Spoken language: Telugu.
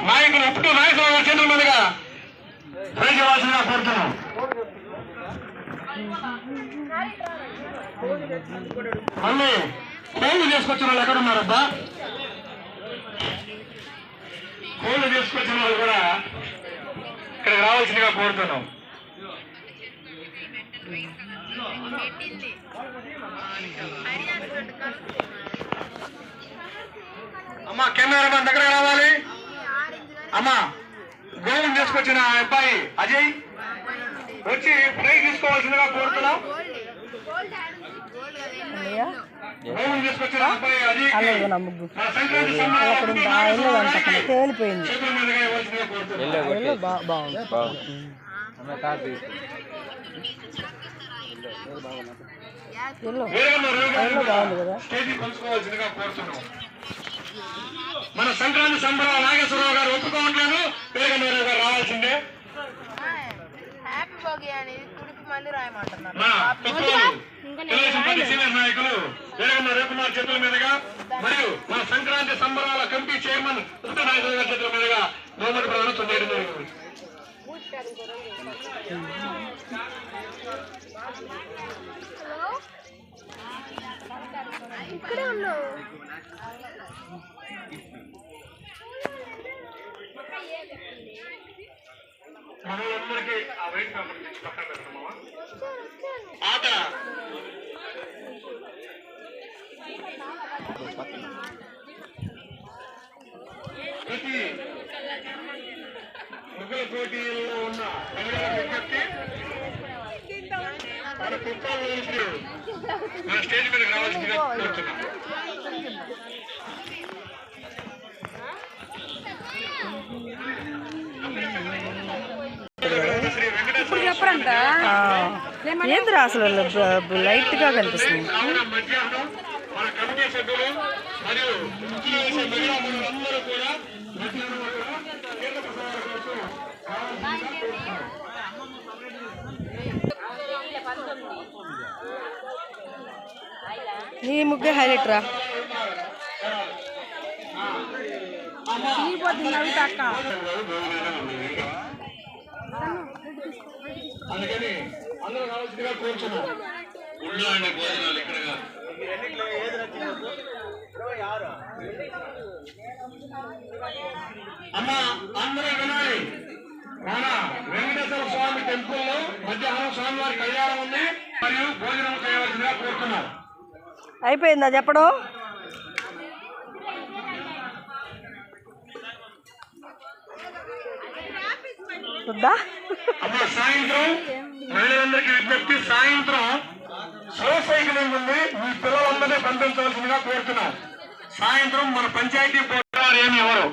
నాయకులు ఇప్పుడు నాయకులు కేంద్రం మీదుగా ప్రజవాల్సిందిగా కోరుతున్నాం. మళ్ళీ కోళ్ళు చేసుకొచ్చిన వాళ్ళు ఎక్కడున్నారబ్బా? కోళ్ళు చేసుకొచ్చిన వాళ్ళు కూడా ఇక్కడికి రావాల్సిందిగా కోరుతున్నాం. అమ్మా కెమెరామెన్ దగ్గర రావాలి. అమ్మా గోవును తీసుకొచ్చిన అబ్బాయి అజయ్ వచ్చి ప్రైజ్ తీసుకోవాల్సిందిగా కోరుతున్నాం. గోవును తీసుకొచ్చిన అబ్బాయి అజయ్ సంక్రాంతి తేలిపోయింది. చేతుల మీదుగా ఇవ్వాల్సిందిగా కోరుతున్నాం. స్టేజీ పంచుకోవాల్సిందిగా కోరుతున్నాం. మన సంక్రాంతి సంబరాలు నాగేశ్వరరావు గారు ఒప్పుకోవట్లేదు. పేరుగంగారావు గారు రావాల్సిందే. సీనియర్ నాయకులు పేరుగంగ రవికుమార్ చేతుల మీదుగా మరియు మన సంక్రాంతి సంబరాల కమిటీ చైర్మన్ నాగేశ్వరరావు గారి చేతుల మీదుగా గవర్నమెంట్ ప్రధానం చేయడం జరిగింది. ఇక్కడే ఉన్నావు. మనందరికీ ఆ వైట్ పేపర్ పక్కన పెడతామా ఆట ప్రతి ముగ్గుల పోటీల్లో ఉన్న మహిళల విజ్ఞప్తి మన కుప్పలు మన స్టేజ్ మీదకి రావాల్సిందిగా కోరుతున్నాం. ఇప్పుడు చెప్పరంట ఏంద్రా అసలు లైట్ గా కనిపిస్తుంది. మధ్యాహ్నం మన కమిటీ సభ్యులు మరియు మహిళలందరూ కూడా నీ ముగ్గే హైలైట్ రా. అందుకని అందరూ కావాల్సిందిగా కోరుచున్నాం. ఉళ్ళు అనే భోజనాలు ఇక్కడ అమ్మా అందరూ వినాలి. మన వెంకటేశ్వర స్వామి టెంపుల్ లో మధ్యాహ్నం స్వామివారి కళ్యాణం ఉంది మరియు భోజనం చేయవలసిందిగా కోరుతున్నాం. అయిపోయిందా చెప్పడం? అమ్మ సాయంత్రం మహిళలందరికీ విజ్ఞప్తి, సాయంత్రం స్లో సైక్లింగ్ ఉంది. మీ పిల్లలందరినీ పంపించవలసిందిగా కోరుతున్నాం. సాయంత్రం మన పంచాయతీ బోర్డు వారు ఏమి ఎవరు